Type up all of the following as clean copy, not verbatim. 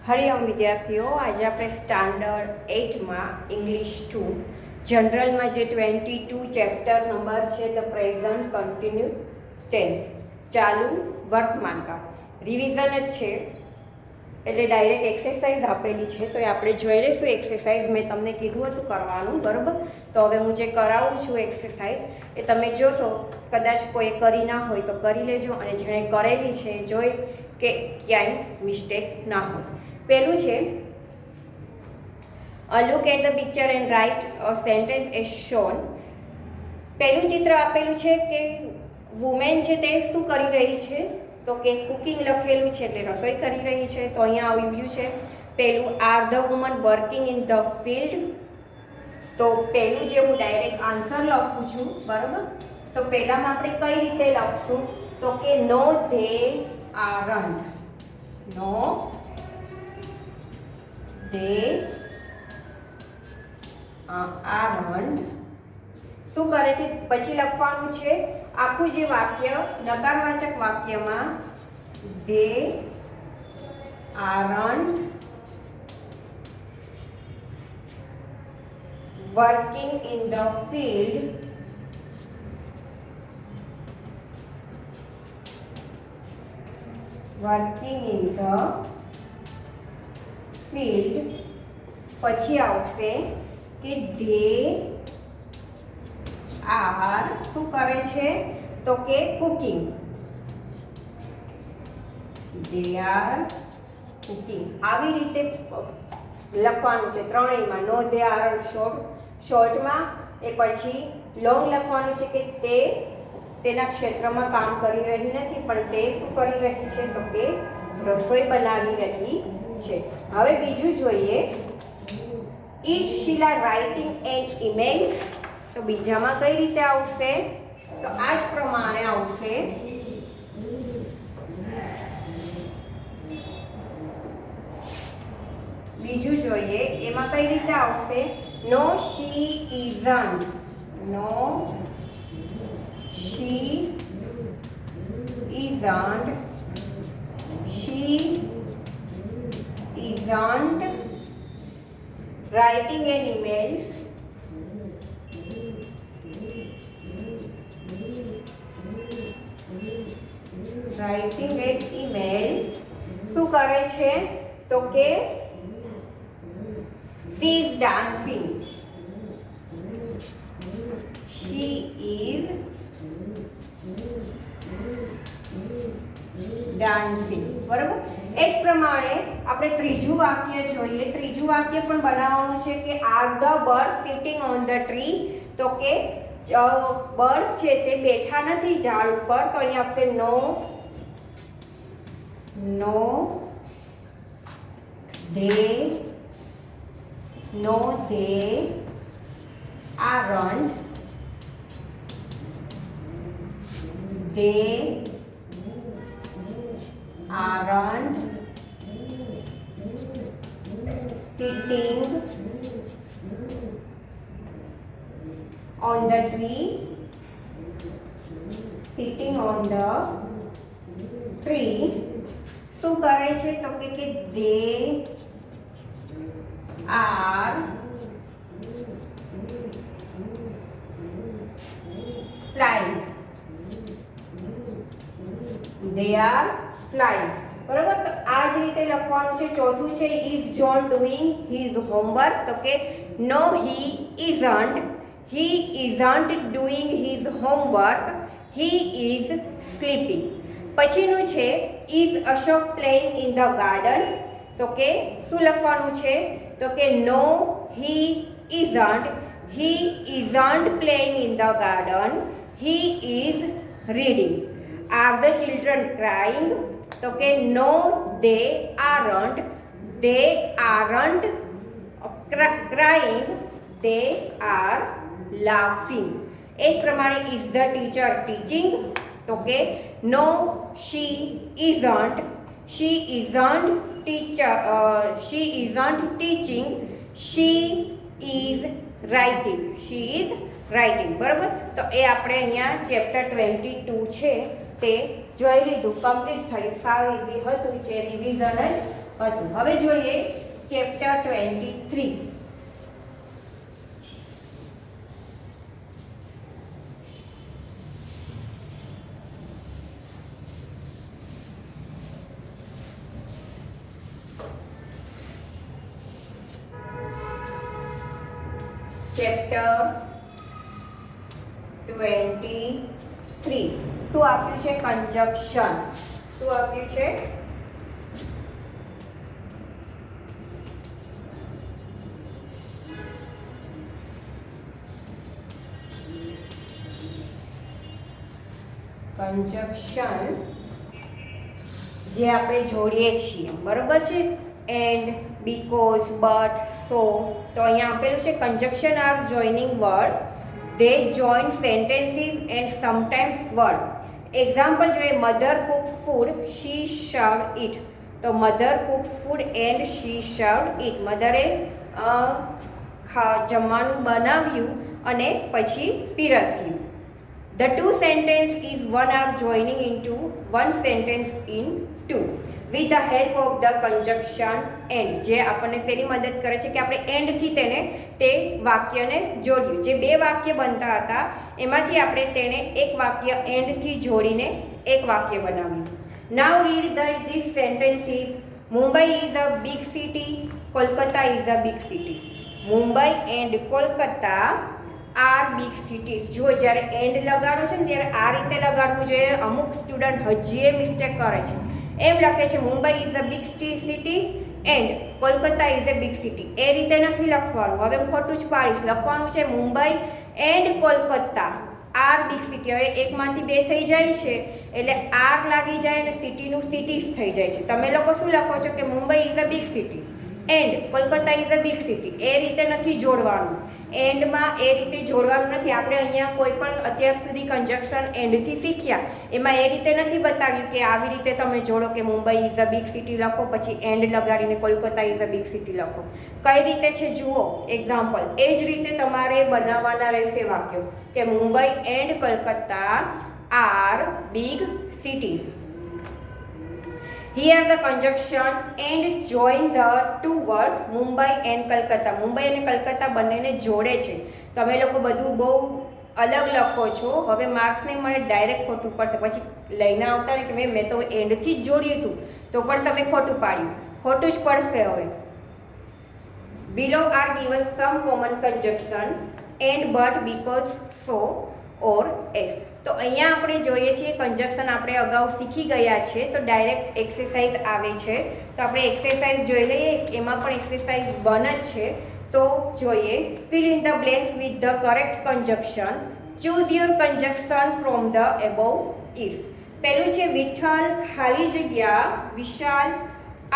હરિઓમ વિદ્યાર્થીઓ, આજે આપણે સ્ટાન્ડર્ડ 8માં ઇંગ્લિશ 2 જનરલમાં જે 22 ચેપ્ટર નંબર છે ધ પ્રેઝન્ટ કન્ટિન્યુ ટેન્સ, ચાલુ વર્તમાનકાળ રિવિઝન જ છે એટલે ડાયરેક્ટ એક્સરસાઇઝ આપેલી છે તો એ આપણે જોઈ લઈશું. એક્સરસાઇઝ મેં તમને કીધું હતું કરવાનું, બરાબર? તો હવે હું જે કરાવું છું એક્સરસાઇઝ એ તમે જોશો, કદાચ કોઈ કરી ના હોય તો કરી લેજો, અને જેણે કરેલી છે જોઈ કે ક્યાંય મિસ્ટેક ના હોય. પહેલું છે look at the picture and write a sentence as shown. પહેલું ચિત્ર આપેલું છે કે વુમેન છે તે શું કરી રહી છે, તો કે કુકિંગ લખેલું છે એટલે રસોઈ કરી રહી છે. તો અહીંયા આવ્યું છે પહેલું are the woman working in the field. તો પહેલું જે હું ડાયરેક્ટ આન્સર લખું છું, બરાબર? તો પહેલામાં આપણે કઈ રીતે લખશું, તો કે no they aren't. No they aren't શું કરે છે, પછી લખવાનું છે આખું જે વાક્ય નકારવાચક વાક્યમાં they aren't working in the field. Working in the field. પછી આવશે કે ધે આર શું કરે છે, તો કે કુકિંગ. They are cooking. આવી રીતે લખવાનું છે ત્રણેયમાં. નો ધે આર શોર્ટમાં, એ પછી લોંગ લખવાનું છે કે તે તેના ક્ષેત્રમાં કામ કરી રહી નથી, પણ તે શું કરી રહી છે, તો કે રસોઈ બનાવી રહી છે. હવે બીજું જોઈએ, is Sheela writing an email. તો બીજામાં કઈ રીતે આવશે, તો આ જ પ્રમાણે આવશે. બીજું જોઈએ, એમાં કઈ રીતે આવશે, no she isn't. No she isn't. She isn't writing an email. Writing an email શું કરે છે, તો કે she is dancing. She is dancing. બરાબર? એ જ પ્રમાણે આપણે ત્રીજું વાક્ય જોઈએ. ત્રીજું વાક્ય પણ બનાવવાનું છે કે are the bird sitting on the tree. તો કે બર્ડ છે તે બેઠા નથી ઝાડ ઉપર. તો અહીંયા આવશે no they aren't. They aren't sitting on the tree. Sitting on the tree શું કરે છે, તો કે they are flying. They are flying. બરાબર? તો આ જ રીતે લખવાનું છે. ચોથું છે is John doing his homework. તો કે no he isn't. He isn't doing his homework. He is sleeping. પછીનું છે is Ashok playing in the garden. તો કે શું લખવાનું છે, તો કે no he isn't. He isn't playing in the garden. He is reading. Are the children crying? તો કે no they aren't. They aren't crying. They are laughing. એ જ પ્રમાણે is the teacher teaching. તો કે no she isn't. She isn't teaching. She is writing. She is writing. બરાબર? તો એ આપણે અહીંયા ચેપ્ટર 22 છે તે જોઈ લીધું, કમ્પ્લીટ થયું. સાવ ઇઝી હતું, જે રિવિઝન જ હતું. હવે જોઈએ ચેપ્ટર 23. ચેપ્ટર 23 શું આપ્યું છે? કંજક્શન. શું આપ્યું છે? કંજક્શન જે આપણે જોડીએ છીએ, બરોબર છે. And, because, but, so. તો અહીંયા આપેલું છે conjunction or joining word. They join sentences and sometimes word. Example જોઈએ, mother cook food, she served it. તો mother cook food and she served it. મધરે જમવાનું બનાવ્યું અને પછી પીરસ્યું. The two sentence is one are joining into one sentence in two with the help of the conjunction and. જે આપણને શેની મદદ કરે છે કે આપણે એન્ડથી તે વાક્યને જોડ્યું. જે બે વાક્ય બનતા હતા એમાંથી આપણે તેને એક વાક્ય એન્ડથી જોડીને એક વાક્ય બનાવ્યું. Now read this sentences. Mumbai is a big city. Kolkata is a big city. Mumbai and Kolkata are big cities. જુઓ, જ્યારે એન્ડ લગાડો છે ને ત્યારે આ રીતે લગાડવું જોઈએ. અમુક સ્ટુડન્ટ હજી એ મિસ્ટેક કરે છે. એમ લખે છે Mumbai is a big city and Kolkata is a big city. એ રીતે નથી લખવાનું. હવે હું ખોટું જ પાડીશ. લખવાનું છે Mumbai and Kolkata are big city. હવે એકમાંથી બે થઈ જાય છે એટલે આર લાગી જાય અને સિટીનું સિટીઝ થઈ જાય છે. તમે લોકો શું લખો છો કે Mumbai is a big city and Kolkata is a big city. એ રીતે નથી જોડવાનું. એન્ડમાં એ રીતે જોડવાનું નથી. આપણે અહીંયા કોઈ પણ અત્યાર સુધી કંજક્શન એન્ડથી શીખ્યા એમાં એ રીતે નથી બતાવ્યું કે આવી રીતે તમે જોડો કે Mumbai is a big city લખો પછી એન્ડ લગાડીને Kolkata is a big city લખો. કઈ રીતે છે જુઓ એક્ઝામ્પલ. એ જ રીતે તમારે બનાવવાના રહેશે વાક્યો કે Mumbai and Kolkata are big cities. Here the conjunction and join the two words Mumbai and Kolkata. Mumbai અને કલકત્તા બંનેને જોડે છે. તમે લોકો બધું બહુ અલગ લખો છો. હવે માર્ક્સ નહીં મળે, ડાયરેક્ટ ખોટું પડશે. પછી લઈને આવતા ને કે મેં તો એન્ડથી જ જોડ્યું હતું તો પણ તમે ખોટું પાડ્યું. ખોટું જ પડશે. હવે below are given some common conjunction and, but, because, so or as. તો અહીંયા આપણે જોઈએ છીએ કંજક્શન આપણે અગાઉ શીખી ગયા છે તો ડાયરેક્ટ એક્સરસાઇઝ આવે છે. તો આપણે એક્સરસાઇઝ જોઈ લઈએ. એમાં પણ એક્સરસાઇઝ 1 જ છે. તો જોઈએ, fill in the blanks with the correct conjunction. Choose your conjunction from the above it. પહેલું છે વિઠ્ઠલ ખાલી જગ્યા વિશાલ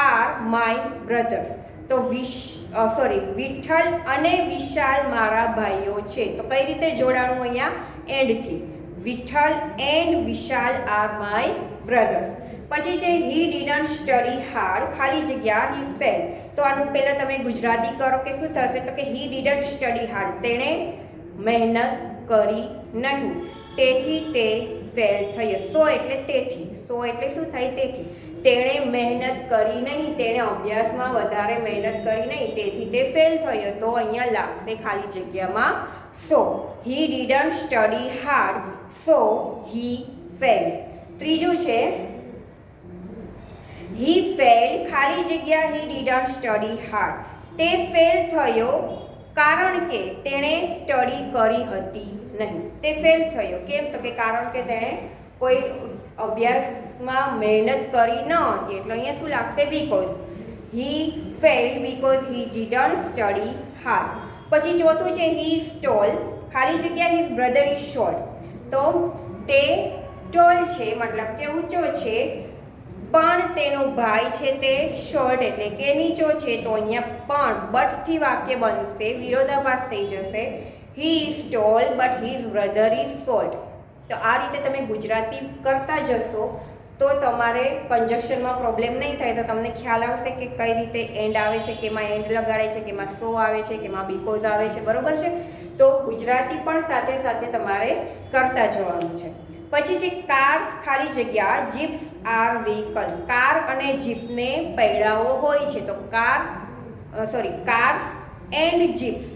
આર માય બ્રધર. તો વિઠ્ઠલ અને વિશાલ મારા ભાઈઓ છે. તો કઈ રીતે જોડાણું અહીંયા એન્ડથી. Vitthal and Vishal are my brothers. પછી છે હી ડીડન્ટ સ્ટડી હાર્ડ ખાલી જગ્યા હી ફેલ. તો આનું પહેલાં તમે ગુજરાતી કરો કે શું થશે તો કે હી ડીડન્ટ સ્ટડી હાર્ડ. તેણે મહેનત કરી નહીં તેથી તે ફેલ થયો. સો એટલે તેથી. સો એટલે શું થાય? તેથી. તેણે મહેનત કરી નહીં, તેણે અભ્યાસમાં વધારે મહેનત કરી નહીં તેથી તે ફેલ થયો. તો અહીંયા લાગશે ખાલી જગ્યામાં so. He didn't study hard so he failed. ત્રીજું છે હી ફેલ્ડ ખાલી જગ્યા હી ડીડન્ટ સ્ટડી હાર્ડ. તે ફેલ થયો કારણ કે તેણે સ્ટડી કરી હતી નહીં. તે ફેલ થયો કેમ? તો કે કારણ કે તેણે કોઈ અભ્યાસમાં મહેનત કરી ન હતી. એટલે અહીંયા શું લાગશે? Because. He failed because he didn't study hard. પછી ચોથું છે હી સ્ટોલ ખાલી જગ્યા હિઝ બ્રધર ઇઝ શોર્ટ. તો તે ટોલ છે મતલબ કે ઊંચો છે પણ તેનો ભાઈ છે તે શોર્ટ એટલે કે નીચો છે. તો અહીંયા પણ બટથી વાક્ય બનશે, વિરોધાભાસ થઈ જશે. He is tall but his brother is short. તો આ રીતે તમે ગુજરાતી કરતા જશો તો તમારે કંજક્શનમાં પ્રોબ્લેમ નહીં થાય. તો તમને ખ્યાલ આવશે કે કઈ રીતે એન્ડ આવે છે, કેમાં એન્ડ લગાડે છે, કેમાં સો આવે છે, કેમાં બીકોઝ આવે છે. બરોબર છે? તો ગુજરાતી પણ સાથે સાથે તમારે કરતા જવાનું છે. પછી છે કાર્સ ખાલી જગ્યા જીપ્સ આર વ્હીકલ. કાર અને જીપને પૈડાઓ હોય છે, તો cars and jeeps.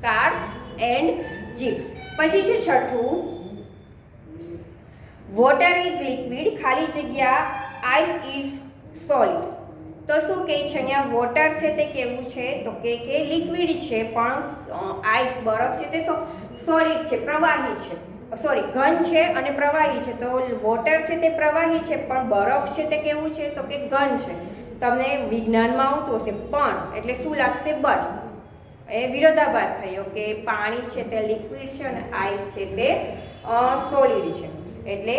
Cars and jeeps. પછી છે છઠ્ઠું, વોટર ઇઝ લિક્વિડ, ખાલી જગ્યા આઈસ ઇઝ સોલિડ. તો શું કહે છે અહીંયા? વોટર છે તે કેવું છે? તો કે લિક્વિડ છે, પણ આઈસ બરફ છે તે સોલિડ છે, પ્રવાહી છે. ઘન છે અને પ્રવાહી છે. તો વોટર છે તે પ્રવાહી છે, પણ બરફ છે તે કેવું છે? તો કે ઘન છે. તમને વિજ્ઞાનમાં આવતું હશે પણ એટલે શું લાગશે? બટ. એ વિરોધાભાસ થયો કે પાણી છે તે લિક્વિડ છે અને આઈસ છે તે સોલિડ છે. એટલે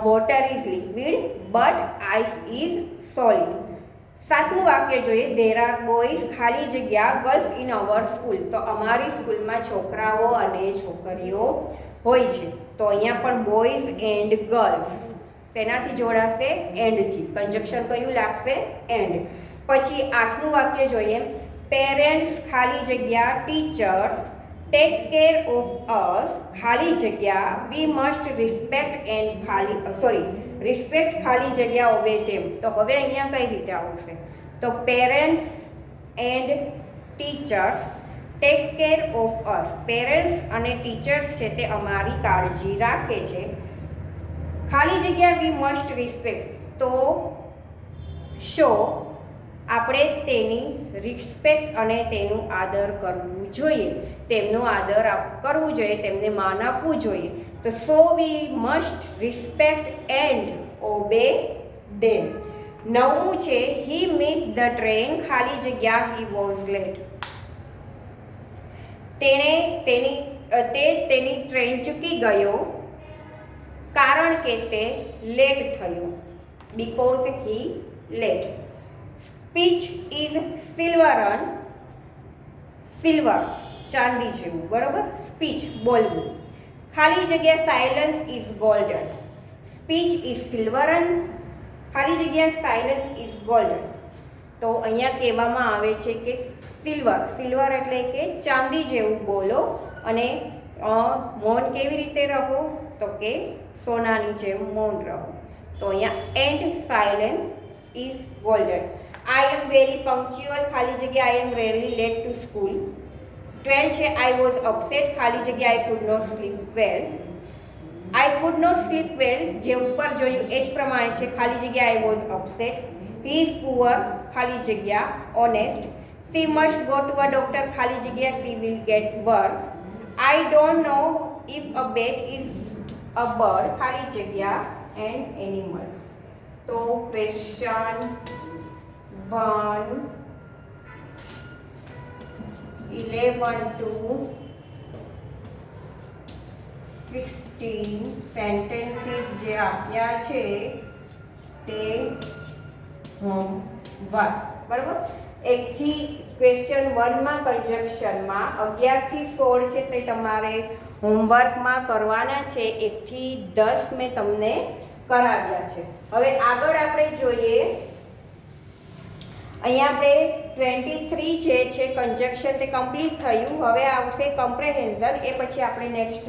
water is liquid but ice is solid. સાતમું વાક્ય જોઈએ, ધેર આર બોયઝ ખાલી જગ્યા ગર્લ્સ ઇન અવર સ્કૂલ. તો અમારી સ્કૂલમાં છોકરાઓ અને છોકરીઓ હોય છે. તો અહીંયા પણ બોયઝ એન્ડ ગર્લ્સ તેનાથી જોડાશે? એન્ડથી. કન્જક્શન કયું લાગશે? એન્ડ. પછી આઠમું વાક્ય જોઈએ, પેરેન્ટ્સ ખાલી જગ્યા teachers take care of us ખાલી જગ્યા વી મસ્ટ રિસ્પેક્ટ ખાલી જગ્યા ઓબે ધેમ. તો હવે અહીંયા કઈ રીતે આવશે? તો parents and teachers take care of us. Parents અને ટીચર્સ છે તે અમારી કાળજી રાખે છે. ખાલી જગ્યા વી મસ્ટ રિસ્પેક્ટ. તો શો આપણે તેની રિસ્પેક્ટ અને તેનું આદર કરવું જોઈએ. તેમનો આદર કરવું જોઈએ, તેમને માન આપવું જોઈએ. તો so we must respect and obey them. નવમું છે, હી મિસ ધ ટ્રેન ખાલી જગ્યા હી વોઝ લેટ. તે તેની ટ્રેન ચૂકી ગયો કારણ કે તે લેટ થયો. Because he late. Speech is silver ચાંદી જેવું, બરોબર? સ્પીચ બોલવું. ખાલી જગ્યા silence is golden. Speech is silver ખાલી જગ્યા સાયલન્સ ઇઝ ગોલ્ડન. તો અહીંયા કહેવામાં આવે છે કે સિલ્વર એટલે કે ચાંદી જેવું બોલો અને મૌન કેવી રીતે રહો? તો કે સોનાની જેમ મૌન રહો. તો અહીંયા and silence is golden. I am very punctual ખાલી જગ્યા I am rarely late to school. 12 છે, આઈ વોઝ અપસેટ ખાલી જગ્યા I could not sleep well. I could not sleep well જે ઉપર જોયું એ જ પ્રમાણે છે, ખાલી જગ્યા I was upset. He is poor ખાલી જગ્યા honest. She must go to a doctor ખાલી જગ્યા she will get work. I don't know if a bat is a bird ખાલી જગ્યા એન એનિમલ. તો ક્વેશ્ચન 1 11 to 16 સેન્ટેન્સીસ જે આપ્યા છે તે હોમવર્ક, બરાબર? 1 થી ક્વેશ્ચન 1 માં કન્જક્શનમાં 11 થી 16 છે તે તમારે હોમવર્કમાં કરવાના છે. 1 થી 10 મેં તમને કરાવ્યા છે. હવે આગળ આપણે જોઈએ, અહીંયા આપણે 23 જે છે કન્જક્શન તે કમ્પ્લીટ થયું. હવે આવશે કમ્પ્રેહેન્શન. એ પછી આપણે નેક્સ્ટ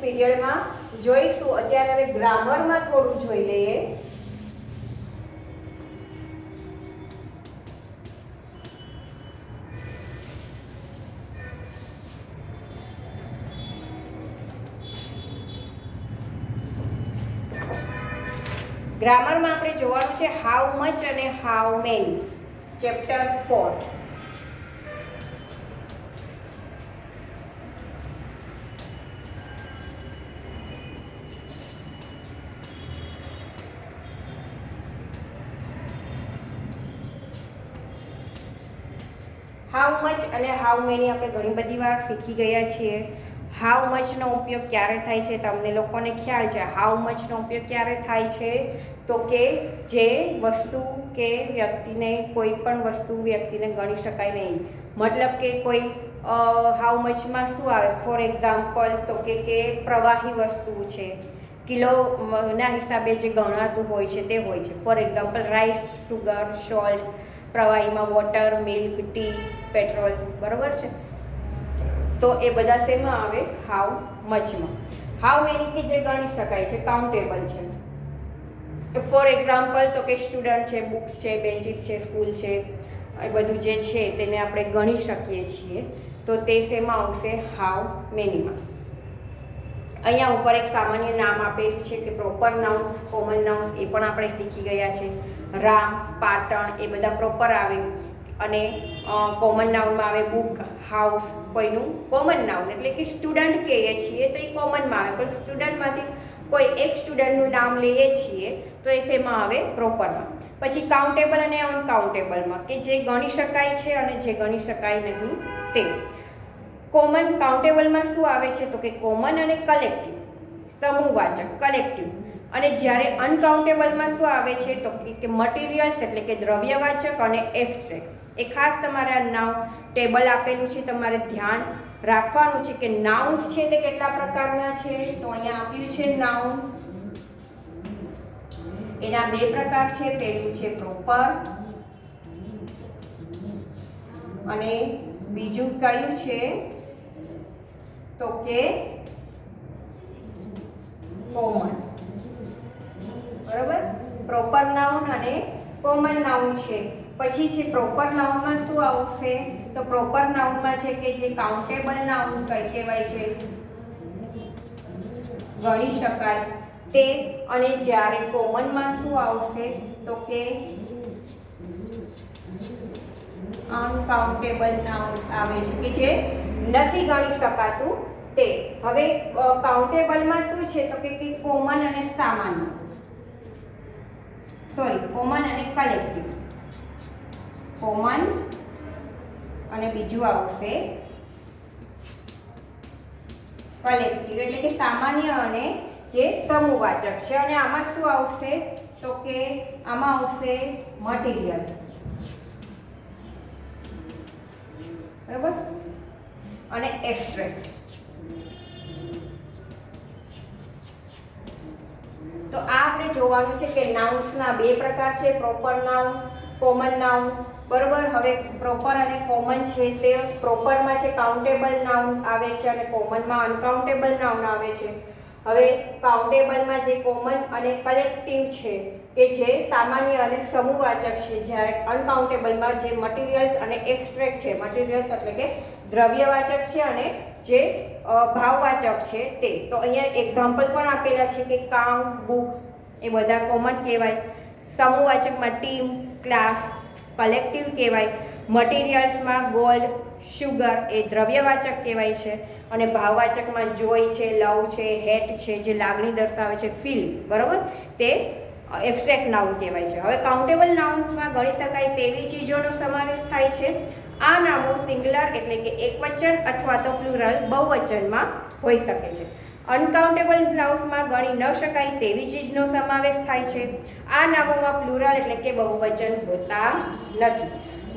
પીરિયડમાં જોઈશું. અત્યારે હવે ગ્રામરમાં થોડું જોઈ લઈએ. ગ્રામરમાં આપણે જોવાનું છે હાઉ મચ અને how many. Chapter 4. How much અને હાઉ મેની આપણે ઘણી બધી વાર શીખી ગયા છીએ. હાઉ મચનો ઉપયોગ ક્યારે થાય છે તમને લોકોને ખ્યાલ છે? હાઉ મચનો ઉપયોગ ક્યારે થાય છે? તો કે જે વસ્તુ કે વ્યક્તિને કોઈ પણ વસ્તુ વ્યક્તિને ગણી શકાય નહીં. મતલબ કે કોઈ હાઉ મચમાં શું આવે? ફોર એક્ઝામ્પલ તો કે પ્રવાહી વસ્તુ છે, કિલોના હિસાબે જે ગણાતું હોય છે તે હોય છે. For example rice, sugar, salt. પ્રવાહીમાં વોટર, મિલ્ક, ટી, પેટ્રોલ, બરાબર છે? તો એ બધા શેમાં આવે? હાઉ મચમાં. હાઉ મેની કે જે ગણી શકાય છે, કાઉન્ટેબલ છે. ફોર એક્ઝામ્પલ તો કે સ્ટુડન્ટ છે, બુક્સ છે, બેન્ચીસ છે, સ્કૂલ છે, એ બધું જે છે તેને આપણે ગણી શકીએ છીએ. તો તે શેમાં આવશે? હાઉ મેનીમાં. અહીંયા ઉપર એક સામાન્ય નામ આપેલું છે કે પ્રોપર નાઉન્સ, કોમન નાઉન્સ એ પણ આપણે શીખી ગયા છે. રામ, પાટણ એ બધા પ્રોપર આવે અને કોમન નાઉનમાં આવે બુક, હાઉસ. કોઈનું કોમન નાઉન એટલે કે સ્ટુડન્ટ કહીએ છીએ તો એ કોમનમાં આવે, પણ સ્ટુડન્ટમાંથી કોઈ એક સ્ટુડન્ટનું નામ લઈએ છીએ તો એ શેમાં આવે? પ્રોપરમાં. પછી કાઉન્ટેબલ અને અનકાઉન્ટેબલમાં, કે જે ગણી શકાય છે અને જે ગણી શકાય નહીં તે. કોમન કાઉન્ટેબલમાં શું આવે છે? તો કે કોમન અને કલેક્ટિવ, સમૂહવાચક, કલેક્ટિવ. અને જ્યારે અનકાઉન્ટેબલમાં શું આવે છે? તો કે મટીરિયલ્સ એટલે કે દ્રવ્યવાચક અને એબ્સ્ટ્રેક્ટ. એ ખાસ તમારે આ નાઉન ટેબલ આપેલું છે, તમારે ધ્યાન રાખવાનું છે કે નાઉન્સ છે તે કેટલા પ્રકારના છે. તો અહીંયા આપ્યું છે નાઉન, એના બે પ્રકાર છે. પહેલું છે પ્રોપર અને બીજું કયું છે? તો કે કોમન. બરાબર, પ્રોપર નાઉન અને કોમન નાઉન છે. પછી છે પ્રોપર નાઉનમાં શું આવશે? તો પ્રોપર નાઉનમાં છે કે જે કાઉન્ટેબલ નાઉન કહેવાય છે, ગણી શકાય તે. અને જ્યારે કોમનમાં શું આવશે? તો કે અનકાઉન્ટેબલ નાઉન આવે છે કે જે નથી ગણી શકાતું તે. હવે કાઉન્ટેબલમાં શું છે? તો કે કોમન અને સામાન્ય, કોમન અને કલેક્ટિવ. કોમન અને બીજું આવશે કલેક્ટિવ એટલે કે સામાન્ય અને જે સમૂહવાચક છે. અને આમાં શું આવશે? તો કે આમાં આવશે મટીરિયલ. બરાબર, અને એબ્સ્ટ્રેક્ટ. તો આ આપણે જોવાનું છે કે નાઉન્સના બે પ્રકાર છે, પ્રોપર નાઉન, કોમન નાઉન. બરોબર, હવે પ્રોપર અને કોમન છે તે પ્રોપરમાં છે કાઉન્ટેબલ નાઉન આવે છે અને કોમનમાં અનકાઉન્ટેબલ નાઉન આવે છે. હવે કાઉન્ટેબલમાં જે કોમન અને કલેક્ટિવ છે કે જે સામાન્ય અને સમૂહવાચક છે, જ્યારે અનકાઉન્ટેબલમાં જે મટીરિયલ્સ અને એબ્સ્ટ્રેક્ટ છે, મટીરિયલ્સ એટલે કે દ્રવ્યવાચક છે અને જે ભાવવાચક છે તે. તો અહીંયા એક્ઝામ્પલ પણ આપેલા છે કે કાઉ, બુક એ બધા કોમન કહેવાય. સમૂહવાચકમાં ટીમ, ક્લાસ. કલેક્ટિવ કહેવાય. મટીરિયલ્સમાં ગોલ્ડ, શુગર એ દ્રવ્યવાચક કહેવાય છે. અને ભાવવાચકમાં જોય છે, લવ છે, હેટ છે, જે લાગણી દર્શાવે છે, ફીલ. બરાબર, તે એબ્સ્ટ્રેક્ટ નાઉન કહેવાય છે. હવે કાઉન્ટેબલ નાઉન્સમાં ગણી શકાય તેવી ચીજોનો સમાવેશ થાય છે. આ નામો સિંગ્યુલર એટલે કે એકવચન અથવા તો પ્લુરલ બહુવચનમાં હોઈ શકે છે. અનકાઉન્ટેબલ નાઉન્સમાં ગણી ન શકાય તેવી ચીજનો સમાવેશ થાય છે. આ નામોમાં પ્લુરલ એટલે કે બહુવચન હોતા નથી.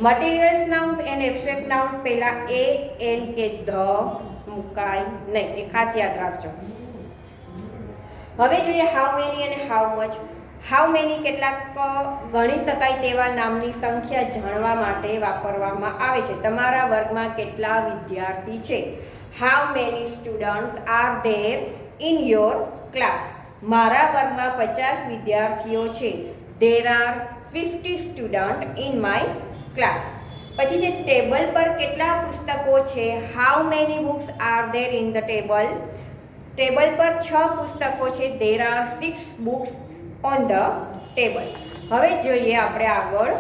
Materials nouns and abstract nouns પહેલા એ, એન કે ધ મુકાય નહીં, એ ખાસ યાદ રાખજો. હવે જોઈએ હાઉ મેની અને હાઉ મચ. હાઉ મેની કેટલાક ગણી શકાય તેવા નામની સંખ્યા જાણવા માટે વાપરવામાં આવે છે. તમારા વર્ગમાં કેટલા વિદ્યાર્થી છે? How many students are there in your class? મારા વર્ગમાં 50 વિદ્યાર્થીઓ છે. There are 50 student in my class. પછી જે ટેબલ પર કેટલા પુસ્તકો છે? How many books are there in the table? Table પર 6 પુસ્તકો છે. There are 6 books on the table. હવે જોઈએ આપણે આગળ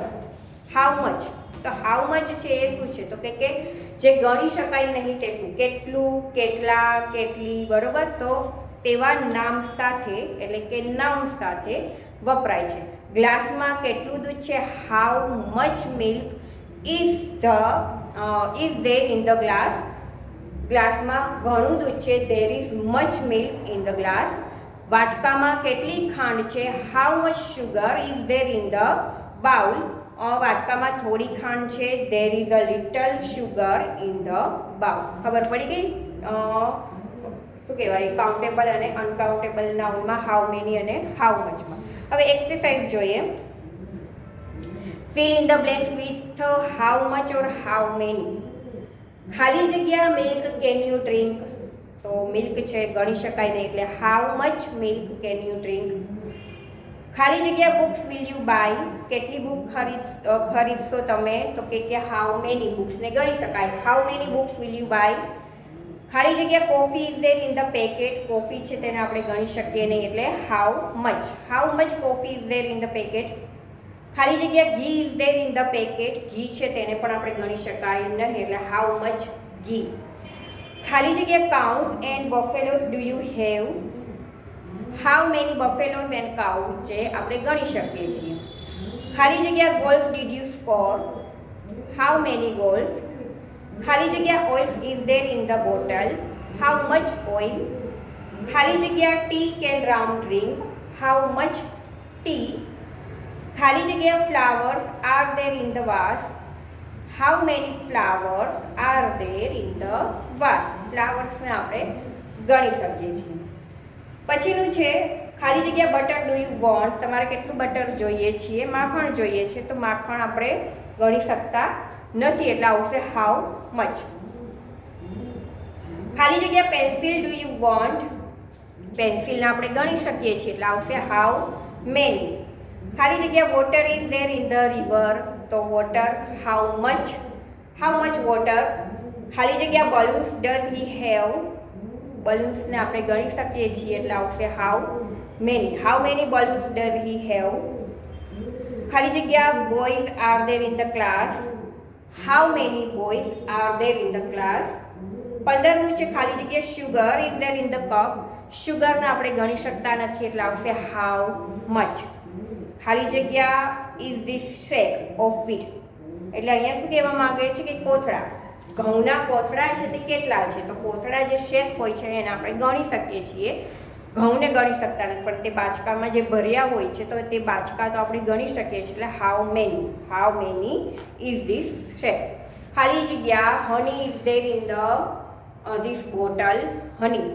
હાઉ મચ. તો હાઉ મચ છે એ શું છે? તો કે જે ગણી શકાય નહીં તેટલું, કેટલું, કેટલા, કેટલી. બરોબર, તો તેવા નામ સાથે એટલે કે નાઉન સાથે વપરાય છે. ગ્લાસમાં કેટલું દૂધ છે? How much milk is there in the glass? ગ્લાસમાં ઘણું દૂધ છે. There is much milk in the glass. વાટકામાં કેટલી ખાંડ છે? How much sugar is there in the bowl? વાટકામાં થોડી ખાંડ છે. There is a little sugar in the bowl. ખબર પડી ગઈ શું કહેવાય કાઉન્ટેબલ અને અનકાઉન્ટેબલ નાઉનમાં હાઉ મેની અને હાઉ મચમાં. હવે એક્સરસાઇઝ જોઈએ. Fill in the blank with how much or how many. ખાલી જગ્યા મિલ્ક કેન યુ ડ્રિંક? તો મિલ્ક છે ગણી શકાય નહીં એટલે how much milk can you drink? ખાલી જગ્યા બુક્સ વિલ યુ બાય, કેટલી બુક ખરીદશો તમે, તો કે હાઉ મેની બુક્સ ને ગણી શકાય, how many books will you buy. ખાલી જગ્યા coffee is there in the packet, coffee છે તેને આપણે ગણી શકીએ નહીં એટલે how much coffee is there in the packet. ખાલી જગ્યા ઘી is there in the packet, ઘી છે તેને પણ આપણે ગણી શકાય નહીં એટલે હાઉ મચ ઘી. ખાલી જગ્યા cows and buffaloes do you have, how many buffaloes and cow છે આપણે ગણી શકીએ છીએ. ખાલી જગ્યા goals did you score, how many goals. ખાલી જગ્યા oil is there in the bottle, how much oil. ખાલી જગ્યા tea can Ram drink, how much tea. ખાલી જગ્યા flowers are there in the vase, how many flowers are there in the vase. ફ્લાવર્સને આપણે ગણી શકીએ છીએ. પછીનું છે ખાલી જગ્યા બટર ડુ યુ વોન્ટ, તમારે કેટલું બટર જોઈએ છીએ, માખણ જોઈએ છે તો માખણ આપણે ગણી શકતા નથી એટલે આવશે હાઉ મચ. ખાલી જગ્યા પેન્સિલ ડુ યુ વોન્ટ, પેન્સિલને આપણે ગણી શકીએ છીએ એટલે આવશે હાઉ મેની. ખાલી જગ્યા water is there in the river, તો વોટર હાઉ મચ વોટર. ખાલી જગ્યા બલૂન્સ ડઝ હી હેવ, બલૂન્સને આપણે ગણી શકીએ છીએ એટલે આવશે how many, how many balloons does he have. ખાલી જગ્યા boys are there in the class, how many boys are there in the class. 15નું છે ખાલી જગ્યા sugar is there in the cup, શુગરને આપણે ગણી શકતા નથી એટલે આવશે હાઉ મચ. ખાલી જગ્યા ઇઝ ધીસ શેક ઓફ વીટ, એટલે અહીંયા શું કહેવા માંગે છે કે કોથળા, ઘઉંના કોથળા છે તે કેટલા છે, તો કોથળા જે શેક હોય છે એને આપણે ગણી શકીએ છીએ, ઘઉંને ગણી શકતા નથી પણ તે બાચકામાં જે ભર્યા હોય છે તો તે બાચકા તો આપણે ગણી શકીએ છીએ એટલે how many is this shake. ખાલી જગ્યા honey is there in the this bottle, honey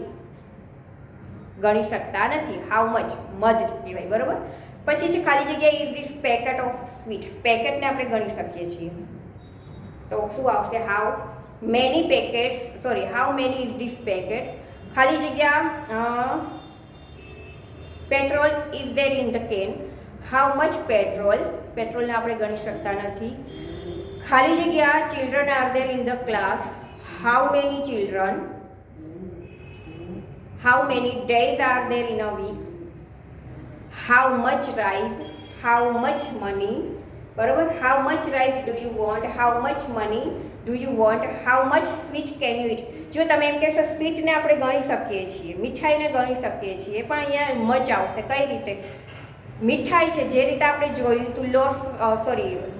ગણી શકતા નથી, હાઉ મચ મધ કહેવાય બરાબર. પછી છે ખાલી જગ્યા is this packet of sweet, પેકેટને આપણે ગણી શકીએ છીએ તો શું આવશે how many is this packet. ખાલી જગ્યા petrol is there in the can, how much petrol, પેટ્રોલને આપણે ગણી શકતા નથી. ખાલી જગ્યા children are there in the class, how many children. How many days are there in a week, how much rice, how much money બરાબર. How much rice do you want, how much money do you want. How much sweet can you it, જો તમે એમ કહેશો સ્વીટને આપણે ગણી શકીએ છીએ, મીઠાઈને ગણી શકીએ છીએ પણ અહીંયા મચ આવશે. કઈ રીતે? મીઠાઈ છે જે રીતે આપણે જોયું તું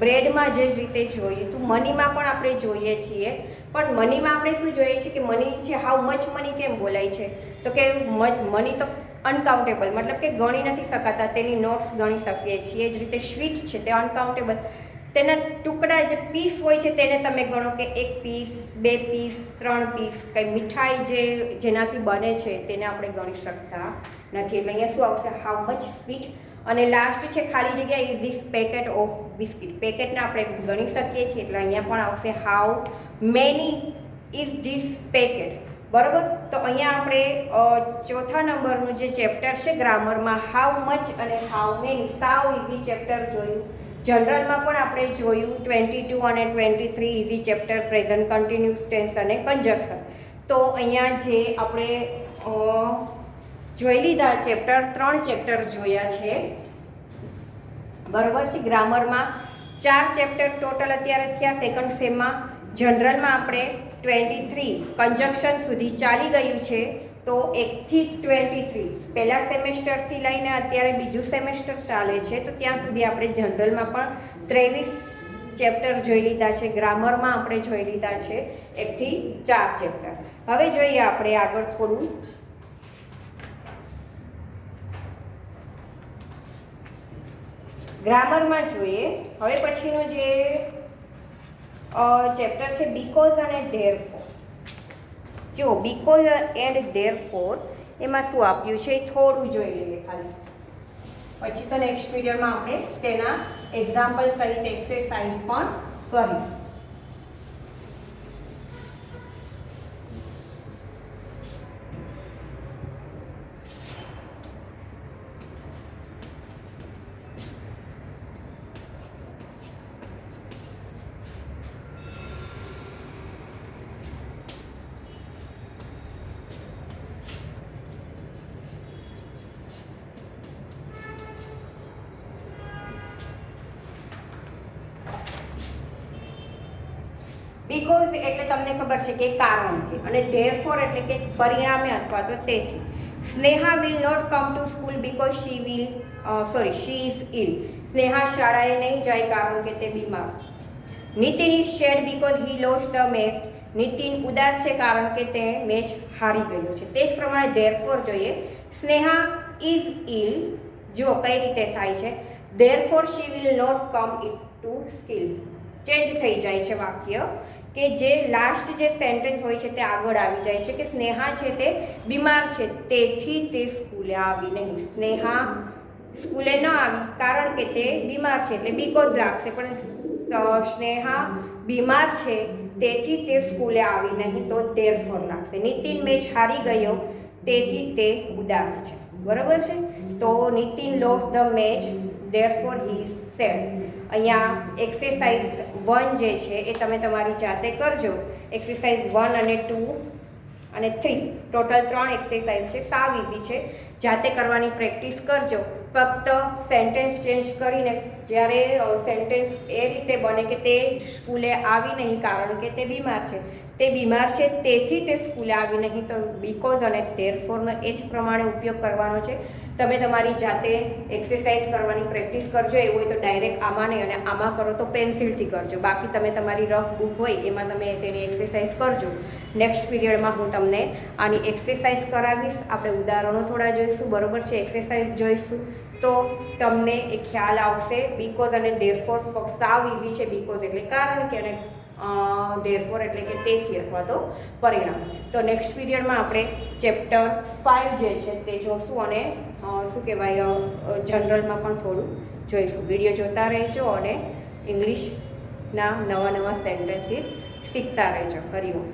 બ્રેડમાં જે રીતે જોયું તું મનીમાં પણ આપણે જોઈએ છીએ પણ મનીમાં આપણે શું જોઈએ છીએ કે મની છે હાઉ મચ મની કેમ બોલાય છે તો કે મની તો અનકાઉન્ટેબલ મતલબ કે ગણી નથી શકાતા, તેની નોટ્સ ગણી શકીએ છીએ. એ જ રીતે સ્વીટ છે તે અનકાઉન્ટેબલ, તેના ટુકડા જે પીસ હોય છે તેને તમે ગણો કે 1 પીસ 2 પીસ 3 પીસ. કંઈ મીઠાઈ જેનાથી બને છે તેને આપણે ગણી શકતા નથી એટલે અહીંયા શું આવશે હાઉ મચ સ્વીટ. અને લાસ્ટ છે ખાલી જગ્યા is this packet of biscuit, પેકેટને આપણે ગણી શકીએ છીએ એટલે અહીંયા પણ આવશે how many is this packet બરાબર. તો અહીંયા આપણે ચોથા નંબરનું જે ચેપ્ટર છે ગ્રામરમાં હાઉ મચ અને હાઉ મેની સાવ ઇઝી ચેપ્ટર જોયું. જનરલમાં પણ આપણે જોયું 22 અને 23 easy chapter present continuous tense અને કન્જક્શન. તો અહીંયા જે આપણે જોઈ લીધા ચેપ્ટર 3 ચેપ્ટર જોયા છે બરાબર છે. ગ્રામરમાં 4 ચેપ્ટર ટોટલ અત્યારે થયા સેકન્ડ સેમમાં. જનરલમાં આપણે 23 કન્જક્શન સુધી ચાલી ગયું છે તો 1 થી 23 પહેલા સેમેસ્ટરથી લઈને અત્યારે બીજું સેમેસ્ટર ચાલે છે તો ત્યાં સુધી આપણે જનરલમાં પણ 23 ચેપ્ટર જોઈ લીધા છે. ગ્રામરમાં આપણે જોઈ લીધા છે 1 થી 4 ચેપ્ટર. હવે જોઈએ આપણે આગળ થોડું ગ્રામરમાં જોઈએ. હવે પછીનું જે ચેપ્ટર છે બીકોઝ અને ધેરફોર. જો બીકોઝ એન્ડ ધેરફોર એમાં શું આપ્યું છે એ થોડું જોઈ લઈએ ખાલી, પછી તો નેક્સ્ટ પીરિયડમાં આપણે તેના એક્ઝામ્પલ સહિત એક્સરસાઇઝ પણ કરીશું. બીકોઝ એટલે તમને ખબર છે કે કારણ કે, અને ધેરફોર એટલે કે પરિણામે અથવા તો તેથી. Sneha will not come to school because she is ill. Sneha શાળાએ નહીં જાય કારણ કે તે બીમાર. Nitin is sad because he lost the match. Nitin ઉદાસ છે કારણ કે તે મેચ હારી ગયો છે. તે જ પ્રમાણે ધેરફોર જોઈએ. સ્નેહા ઇઝ ઇલ, જો કઈ રીતે થાય છે, therefore she will not come it to school. Change થઈ જાય છે વાક્ય, કે જે લાસ્ટ જે સેન્ટેન્સ હોય છે તે આગળ આવી જાય છે કે સ્નેહા છે તે બીમાર છે તેથી તે સ્કૂલે આવી નહીં. સ્નેહા સ્કૂલે ન આવી કારણ કે તે બીમાર છે એટલે બીકોઝ લાગશે, પણ સ્નેહા બીમાર છે તેથી તે સ્કૂલે આવી નહીં તો ધેરફોર લાગશે. નીતિન મેચ હારી ગયો તેથી તે ઉદાસ છે. બરાબર છે. તો Nitin lost the match therefore he is sad. અહીંયા એક્સરસાઇઝ 1 જે છે એ તમે તમારી જાતે કરજો. એક્સરસાઇઝ 1 અને 2 અને 3 ટોટલ 3 એક્સરસાઇઝ છે. સાવ ઇઝી છે, જાતે કરવાની પ્રેક્ટિસ કરજો. ફક્ત સેન્ટેન્સ ચેન્જ કરીને જ્યારે સેન્ટેન્સ એ રીતે બને કે તે સ્કૂલે આવી નહીં કારણ કે તે બીમાર છે, તે બીમાર છે તેથી તે સ્કૂલે આવી નહીં, તો બીકોઝ અને ધેરફોરનો એ જ પ્રમાણે ઉપયોગ કરવાનો છે. તમે તમારી જાતે એક્સરસાઇઝ કરવાની પ્રેક્ટિસ કરજો. એવું હોય તો ડાયરેક્ટ આમાં નહીં અને આમાં કરો તો પેન્સિલથી કરજો. બાકી તમે તમારી રફ બુક હોય એમાં તમે તેની એક્સરસાઇઝ કરજો. નેક્સ્ટ પીરિયડમાં હું તમને આની એક્સરસાઇઝ કરાવીશ. આપણે ઉદાહરણો થોડા જોઈશું, બરાબર છે, એક્સરસાઇઝ જોઈશું તો તમને એ ખ્યાલ આવશે. બીકોઝ અને ધેરફોર સાવ ઇઝી છે. બીકોઝ એટલે કારણ કે, અને ધેરફોર એટલે કે તેથી અથવા તો પરિણામ. તો નેક્સ્ટ પીરિયડમાં આપણે ચેપ્ટર 5 જે છે તે જોશું અને શું કહેવાય જનરલમાં પણ થોડું જોઈશું. વિડીયો જોતા રહેજો અને ઇંગ્લિશના નવા સેન્ટેન્સીસ શીખતા રહેજો. હરિઓમ.